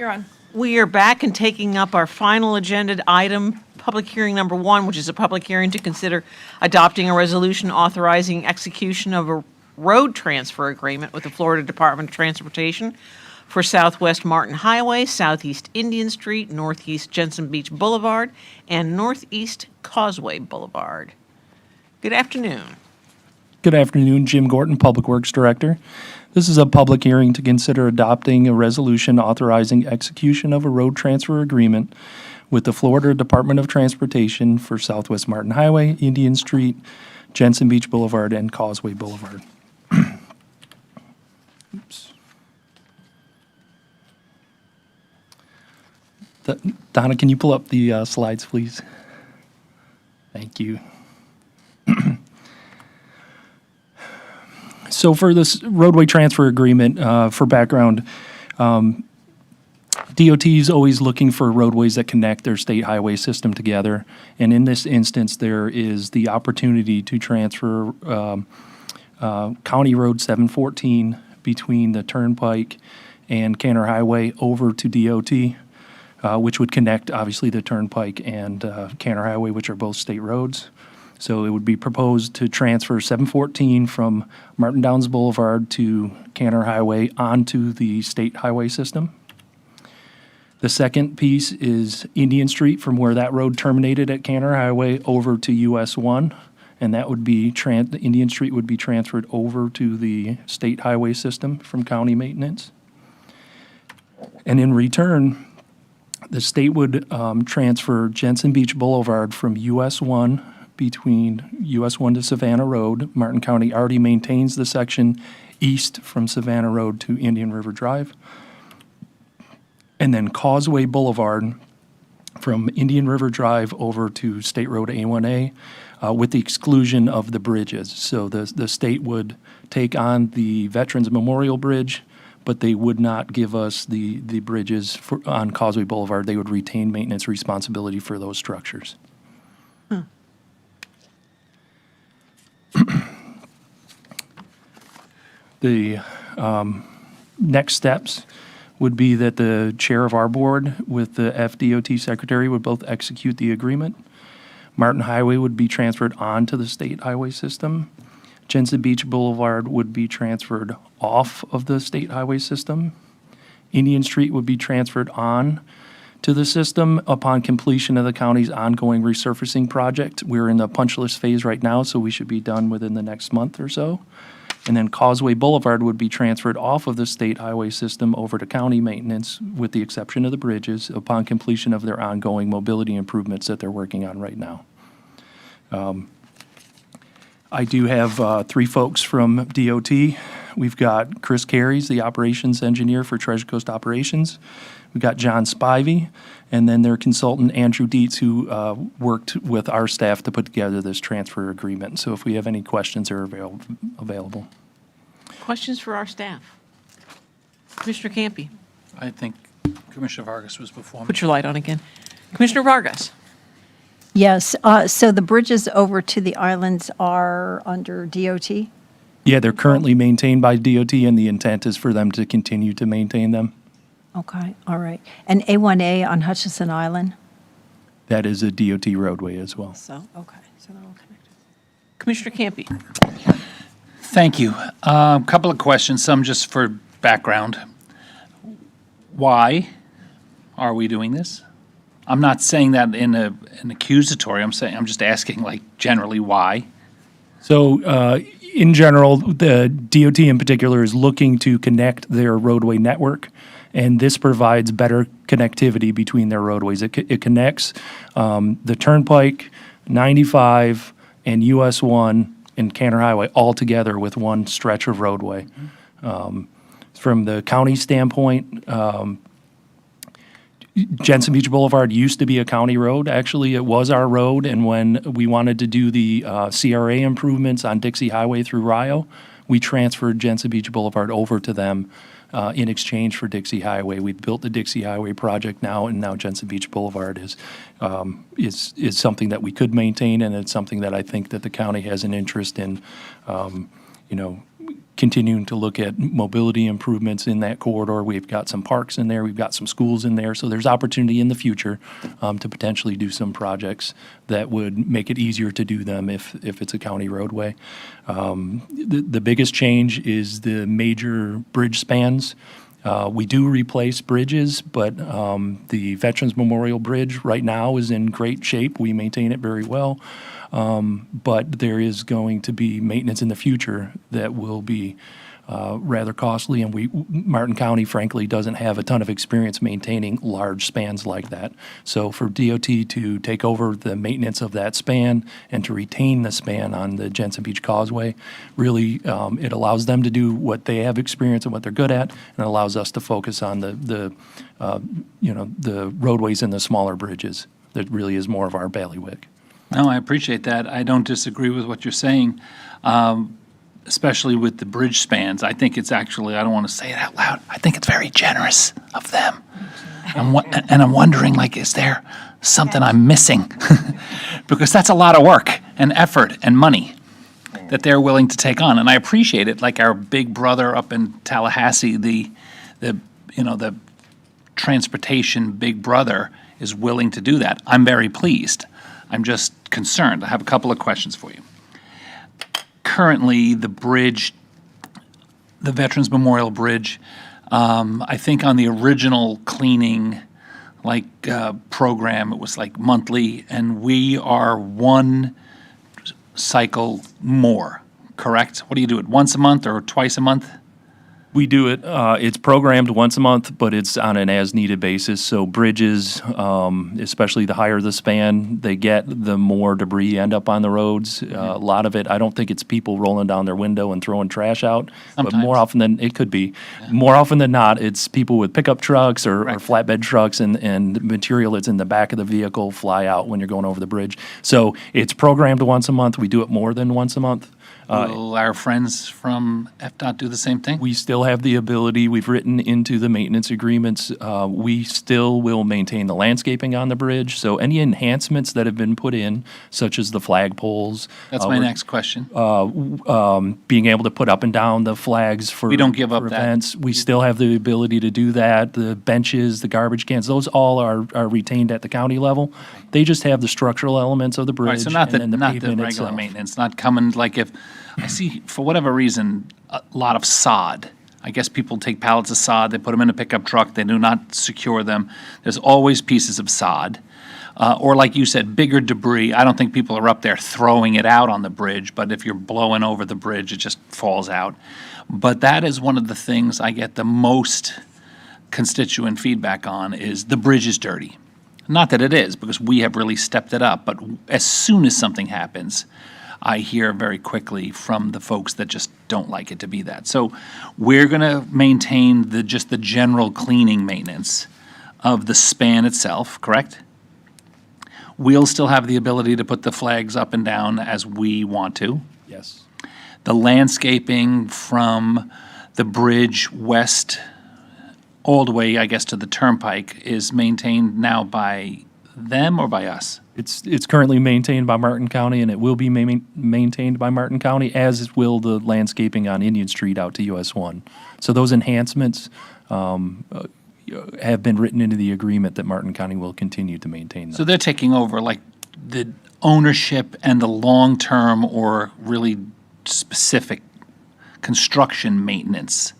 You're on. We are back and taking up our final agenda item, public hearing number 1, which is a public hearing to consider adopting a resolution authorizing execution of a road transfer agreement with the Florida Department of Transportation for Southwest Martin Highway, Southeast Indian Street, Northeast Jensen Beach Boulevard, and Northeast Causeway Boulevard. Good afternoon. Good afternoon, Jim Gorton, Public Works Director. This is a public hearing to consider adopting a resolution authorizing execution of a road transfer agreement with the Florida Department of Transportation for Southwest Martin Highway, Indian Street, Jensen Beach Boulevard, and Causeway Boulevard. Oops. Donna, can you pull up the slides, please? Thank you. So for this roadway transfer agreement, for background, DOT is always looking for roadways that connect their state highway system together. And in this instance, there is the opportunity to transfer County Road 714 between the Turnpike and Canner Highway over to DOT, which would connect, obviously, the Turnpike and Canner Highway, which are both state roads. So it would be proposed to transfer 714 from Martin Downs Boulevard to Canner Highway onto the state highway system. The second piece is Indian Street from where that road terminated at Canner Highway over to US 1. And that would be, the Indian Street would be transferred over to the state highway system from county maintenance. And in return, the state would transfer Jensen Beach Boulevard from US 1 between US 1 to Savannah Road. Martin County already maintains the section east from Savannah Road to Indian River Drive. And then Causeway Boulevard from Indian River Drive over to State Road A1A with the exclusion of the bridges. So the state would take on the Veterans Memorial Bridge, but they would not give us the bridges on Causeway Boulevard. They would retain maintenance responsibility for those structures. The next steps would be that the chair of our board with the FDOT secretary would both execute the agreement. Martin Highway would be transferred onto the state highway system. Jensen Beach Boulevard would be transferred off of the state highway system. Indian Street would be transferred on to the system upon completion of the county's ongoing resurfacing project. We're in the punch list phase right now, so we should be done within the next month or so. And then Causeway Boulevard would be transferred off of the state highway system over to county maintenance, with the exception of the bridges, upon completion of their ongoing mobility improvements that they're working on right now. I do have 3 folks from DOT. We've got Chris Carries, the operations engineer for Treasure Coast Operations. We've got John Spivey, and then their consultant, Andrew Dietz, who worked with our staff to put together this transfer agreement. So if we have any questions, they're available. Questions for our staff? Commissioner Campy, I think Commissioner Vargas was before me. put your light on again. Commissioner Vargas? Yes, so the bridges over to the islands are under DOT? Yeah, they're currently maintained by DOT, and the intent is for them to continue to maintain them. Okay, all right. And A1A on Hutchinson Island? That is a DOT roadway as well. So, okay, so they're all connected. Commissioner Campy? Thank you. A couple of questions, some just for background. Why are we doing this? I'm not saying that in an accusatory. I'm just asking, like, generally why. So, in general, the DOT in particular is looking to connect their roadway network, and this provides better connectivity between their roadways. It connects the Turnpike, 95, and US 1 and Canner Highway all together with one stretch of roadway. From the county standpoint, Jensen Beach Boulevard used to be a county road. Actually, it was our road, and when we wanted to do the CRA improvements on Dixie Highway through Rio, we transferred Jensen Beach Boulevard over to them in exchange for Dixie Highway. We've built the Dixie Highway project now, and now Jensen Beach Boulevard is something that we could maintain, and it's something that I think that the county has an interest in, continuing to look at mobility improvements in that corridor. We've got some parks in there, we've got some schools in there, so there's opportunity in the future to potentially do some projects that would make it easier to do them if it's a county roadway. The biggest change is the major bridge spans. We do replace bridges, but the Veterans Memorial Bridge right now is in great shape. We maintain it very well. But there is going to be maintenance in the future that will be rather costly, and Martin County, frankly, doesn't have a ton of experience maintaining large spans like that. So for DOT to take over the maintenance of that span and to retain the span on the Jensen Beach Causeway, really, it allows them to do what they have experience and what they're good at, and allows us to focus on the roadways and the smaller bridges. That really is more of our bailiwick. No, I appreciate that. I don't disagree with what you're saying, especially with the bridge spans. I think it's actually, I don't want to say it out loud, I think it's very generous of them. And I'm wondering, like, is there something I'm missing? Because that's a lot of work and effort and money that they're willing to take on. And I appreciate it, like our big brother up in Tallahassee, the transportation big brother is willing to do that. I'm very pleased. I'm just concerned. I have a couple of questions for you. Currently, the bridge, the Veterans Memorial Bridge, I think on the original cleaning program, it was like monthly, and we are one cycle more, correct? What do you do, it once a month or twice a month? We do it, it's programmed once a month, but it's on an as-needed basis. So bridges, especially the higher the span they get, the more debris end up on the roads. A lot of it, I don't think it's people rolling down their window and throwing trash out, but more often than, it could be, more often than not, it's people with pickup trucks or flatbed trucks and material that's in the back of the vehicle fly out when you're going over the bridge. So it's programmed once a month. We do it more than once a month. Will our friends from FDOT do the same thing? We still have the ability, we've written into the maintenance agreements, we still will maintain the landscaping on the bridge. So any enhancements that have been put in, such as the flag poles. That's my next question. Being able to put up and down the flags for We don't give up for that. events. We still have the ability to do that. The benches, the garbage cans, those all are retained at the county level. They just have the structural elements of the All right, bridge so not and then the the pavement regular itself. maintenance, not coming, like if, I see, for whatever reason, a lot of sod. I guess people take pallets of sod, they put them in a pickup truck, they do not secure them. There's always pieces of sod. Or like you said, bigger debris. I don't think people are up there throwing it out on the bridge, but if you're blowing over the bridge, it just falls out. But that is one of the things I get the most constituent feedback on, is the bridge is dirty. Not that it is, because we have really stepped it up, but as soon as something happens, I hear very quickly from the folks that just don't like it to be that. So we're going to maintain just the general cleaning maintenance of the span itself, correct? We'll still have the ability to put the flags up and down as we want to. Yes. The landscaping from the bridge west all the way, I guess, to the turnpike is maintained now by them or by us? It's currently maintained by Martin County, and it will be maintained by Martin County, as will the landscaping on Indian Street out to US 1. So those enhancements have been written into the agreement that Martin County will continue to maintain them. So they're taking over, like, the ownership and the long-term or really specific construction maintenance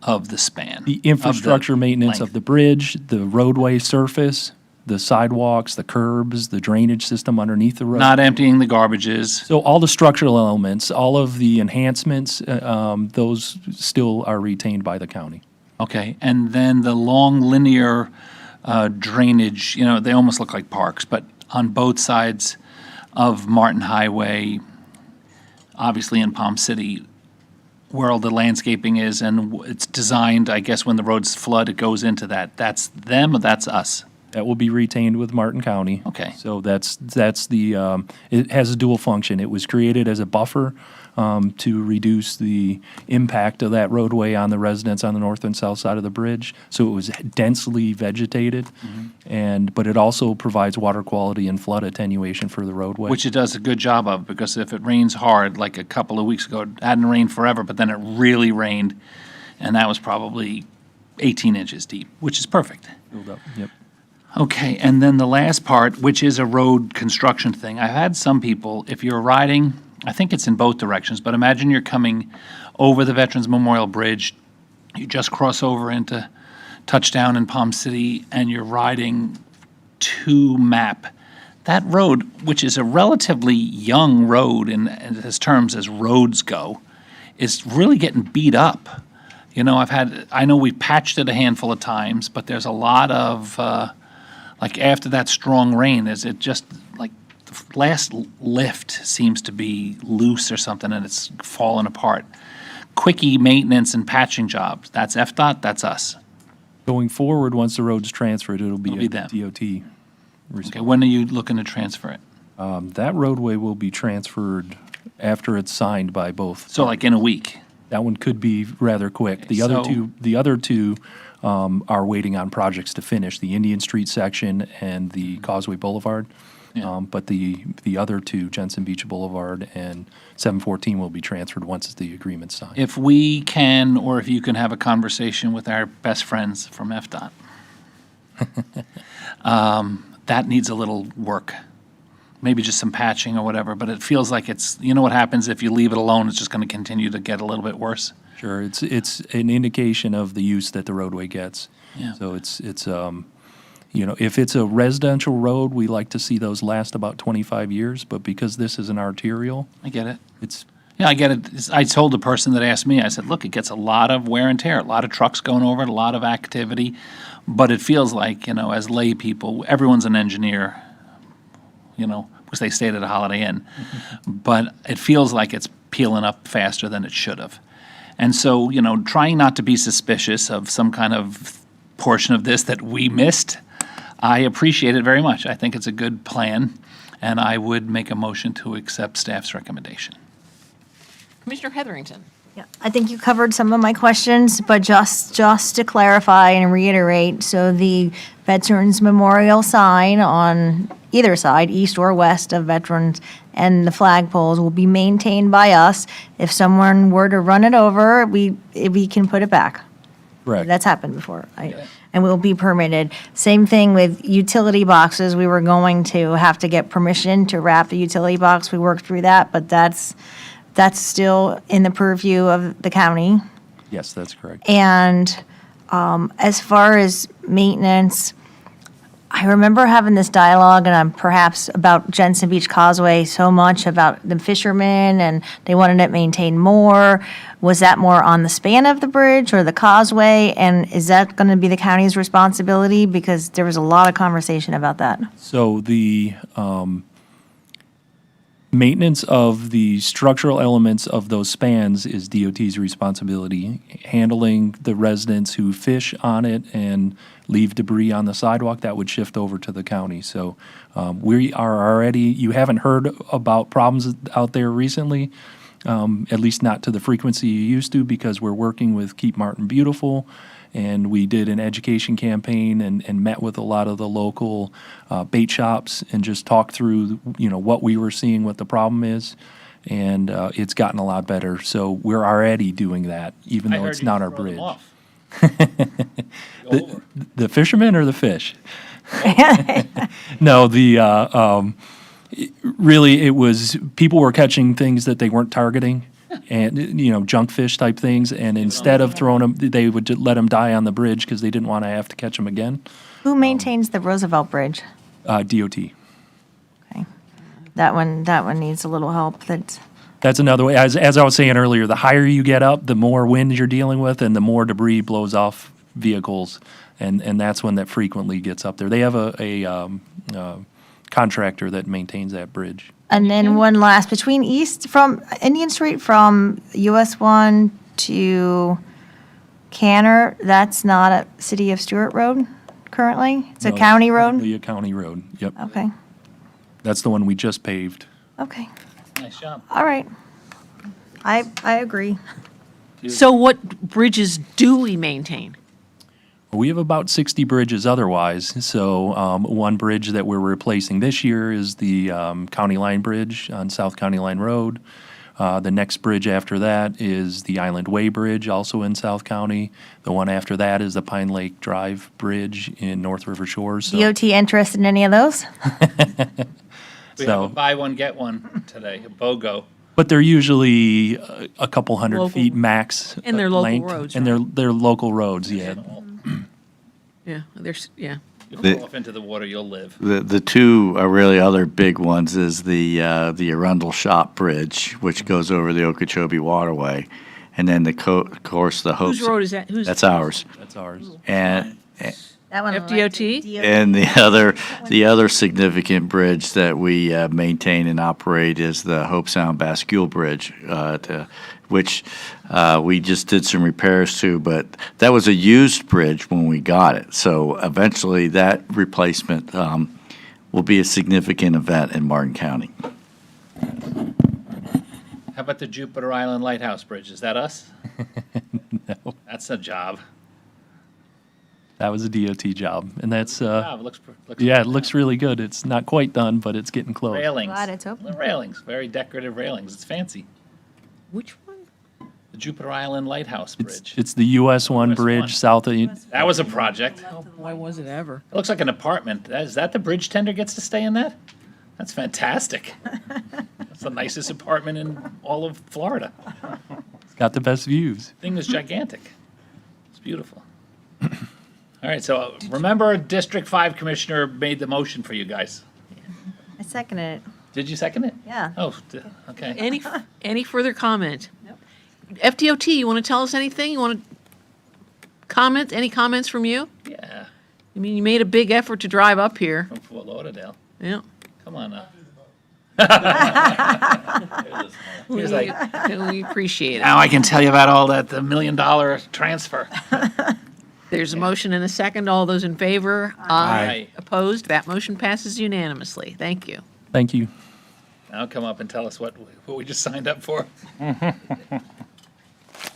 of the span? The infrastructure maintenance of the bridge, the roadway surface, the sidewalks, the curbs, the drainage system underneath the road. Not emptying the garbages. So all the structural elements, all of the enhancements, those still are retained by the county. Okay, and then the long linear drainage, they almost look like parks, but on both sides of Martin Highway, obviously in Palm City, where all the landscaping is, and it's designed, I guess, when the roads flood, it goes into that. That's them or that's us? That will be retained with Martin County. Okay. So that's the, it has a dual function. It was created as a buffer to reduce the impact of that roadway on the residents on the north and south side of the bridge. So it was densely vegetated, but it also provides water quality and flood attenuation for the roadway. Which it does a good job of, because if it rains hard, like a couple of weeks ago, it hadn't rained forever, but then it really rained, and that was probably 18 inches deep, which is perfect. Build up. Yep. Okay, and then the last part, which is a road construction thing. I've had some people, if you're riding, I think it's in both directions, but imagine you're coming over the Veterans Memorial Bridge, you just cross over into touchdown in Palm City, and you're riding to MAP. That road, which is a relatively young road in as terms as roads go, is really getting beat up. You know, I know we've patched it a handful of times, but there's a lot of, like after that strong rain, is it just like the last lift seems to be loose or something and it's falling apart. Quickie maintenance and patching jobs, that's FDOT, that's us. Going forward, once the road's transferred, it'll be It'll be a them. DOT. Okay, when are you looking to transfer it? That roadway will be transferred after it's signed by both. So like in a week? That one could be rather quick. The other so- two are waiting on projects to finish, the Indian Street section and the Causeway Boulevard. Yeah. But the other two, Jensen Beach Boulevard and 714, will be transferred once the agreement's signed. If we can, or if you can have a conversation with our best friends from FDOT, that needs a little work. Maybe just some patching or whatever, but it feels like it's, you know what happens if you leave it alone, it's just going to continue to get a little bit worse. Sure, it's an indication of the use that the roadway gets. Yeah. So it's if it's a residential road, we like to see those last about 25 years, but because this is an arterial, I get it. it's, Yeah, I get it. I told the person that asked me, I said, look, it gets a lot of wear and tear, a lot of trucks going over it, a lot of activity, but it feels like, as lay people, everyone's an engineer, because they stayed at a Holiday Inn, but it feels like it's peeling up faster than it should have. And so, trying not to be suspicious of some kind of portion of this that we missed, I appreciate it very much. I think it's a good plan, and I would make a motion to accept staff's recommendation. Commissioner Heatherington. Yeah, I think you covered some of my questions, but just to clarify and reiterate, so the Veterans Memorial sign on either side, east or west of Veterans, and the flagpoles will be maintained by us. If someone were to run it over, we can put it back. correct. That's happened before. And will be permitted. Same thing with utility boxes. We were going to have to get permission to wrap the utility box. We worked through that, but that's still in the purview of the county. Yes, that's correct. And as far as maintenance, I remember having this dialogue, and perhaps about Jensen Beach Causeway so much about the fishermen, and they wanted it maintained more. Was that more on the span of the bridge or the causeway? And is that going to be the county's responsibility? Because there was a lot of conversation about that. So the maintenance of the structural elements of those spans is DOT's responsibility. Handling the residents who fish on it and leave debris on the sidewalk, that would shift over to the county. So we are already, you haven't heard about problems out there recently, at least not to the frequency you used to, because we're working with Keep Martin Beautiful. And we did an education campaign and met with a lot of the local bait shops and just talked through, what we were seeing, what the problem is. And it's gotten a lot better. So we're already doing that, even though it's not our bridge. The fishermen or the fish? No, really, it was, people were catching things that they weren't targeting. And, junk fish type things, and instead of throwing them, they would just let them die on the bridge because they didn't want to have to catch them again. Who maintains the Roosevelt Bridge? DOT. Okay. That one needs a little help. That's another way, as I was saying earlier, the higher you get up, the more wind you're dealing with, and the more debris blows off vehicles, and that's when that frequently gets up there. They have a contractor that maintains that bridge. And then one last, from Indian Street from US 1 to Canner, that's not a City of Stewart Road? currently? It's a No, county road? currently a county road, yep. Okay, That's the one we just paved. okay, Nice job. all right. I agree. So what bridges do we maintain? We have about 60 bridges otherwise. So one bridge that we're replacing this year is the County Line Bridge on South County Line Road. The next bridge after that is the Island Way Bridge, also in South County. The one after that is the Pine Lake Drive Bridge in North River Shores. So, DOT interested in any of those? We have So- a buy one, get one today, a BOGO. but they're usually a couple hundred Local- feet max. And they're local length, roads, And they're local roads, yeah. Yeah, there's, yeah. You The- fall off into the water, you'll live. The two really other big ones is the Arundel Shop Bridge, which goes over the Okeechobee Waterway, and then of course the Hopes. Whose road is that? Who's? That's ours. That's ours. And That one. FDOT? and the other significant bridge that we maintain and operate is the Hope Sound Bascule Bridge, which we just did some repairs to, but that was a used bridge when we got it. So eventually, that replacement will be a significant event in Martin County. How about the Jupiter Island Lighthouse Bridge? Is that us? No, That's a job. that was a DOT job. And that's, Wow, it looks yeah, it looks really good. It's not quite done, but it's getting close. railings. Glad it's open. The railings, very decorative railings. It's fancy. Which one? The Jupiter Island Lighthouse Bridge. It's the US 1 US bridge 1. south of, That was a project. Oh, why was it ever? It looks like an apartment. Is that the bridge tender gets to stay in that? That's fantastic. That's the nicest apartment in all of Florida. it's got the best views. Thing is gigantic. It's beautiful. All right, so remember District 5 Commissioner made the motion for you guys. I seconded it, Did you second it? yeah. Oh, okay. Any further comment? FDOT, you want to tell us anything? You want to comment? Any comments from you? Yeah, I mean, you made a big effort to drive up here. from Fort Lauderdale. Yeah. Come on now. We, He's like, we appreciate it. now I can tell you about all that, the $1 million transfer. There's a motion and a second. All those in favor? Aye. Opposed? That motion passes unanimously. Thank you. Thank you. Now come up and tell us what we just signed up for.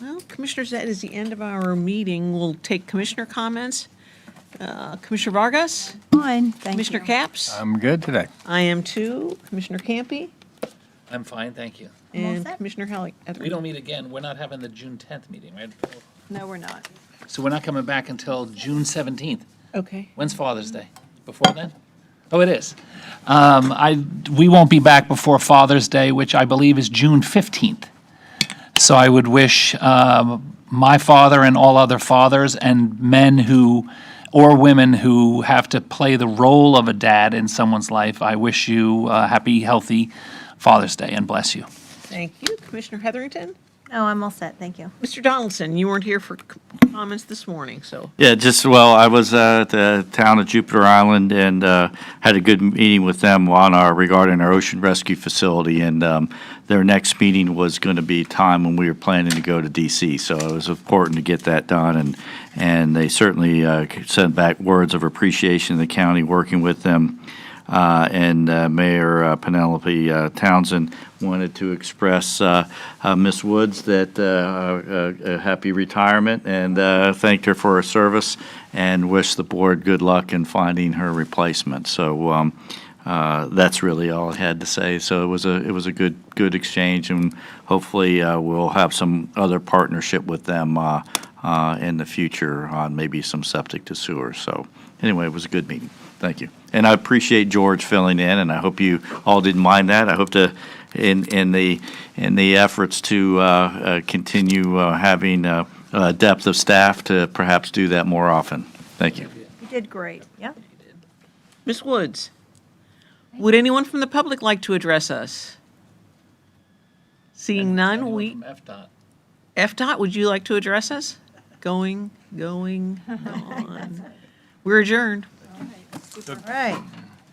Well, Commissioners, that is the end of our meeting. We'll take commissioner comments. Commissioner Vargas? Fine, thank you. Commissioner Capps? I'm good today. I am too. Commissioner Campy? I'm fine, thank you. And set. Commissioner Helly. We don't meet again, we're not having the June 10th meeting, right? No, we're not. So we're not coming back until June 17th. Okay. When's Father's Day? Before then? Oh, it is. We won't be back before Father's Day, which I believe is June 15th. So I would wish my father and all other fathers and men who, or women who have to play the role of a dad in someone's life, I wish you a happy, healthy Father's Day and bless you. Thank you. Commissioner Heatherington? No, I'm all set, thank you. Mr. Donaldson, you weren't here for comments this morning, so. Yeah, I was at the town of Jupiter Island and had a good meeting with them regarding our ocean rescue facility. And their next meeting was going to be time when we were planning to go to DC. So it was important to get that done. And they certainly sent back words of appreciation to the county working with them. And Mayor Penelope Townsend wanted to express Ms. Woods that a happy retirement and thanked her for her service and wished the board good luck in finding her replacement. So that's really all I had to say. So it was a good exchange, and hopefully we'll have some other partnership with them in the future on maybe some septic to sewer. So anyway, it was a good meeting. Thank you. And I appreciate George filling in, and I hope you all didn't mind that. I hope in the efforts to continue having depth of staff to perhaps do that more often. Thank you. You did great, yeah. Ms. Woods, would anyone from the public like to address us? Seeing none, Anyone from FDOT? FDOT, would you like to address us? Going, on. We're adjourned. All right.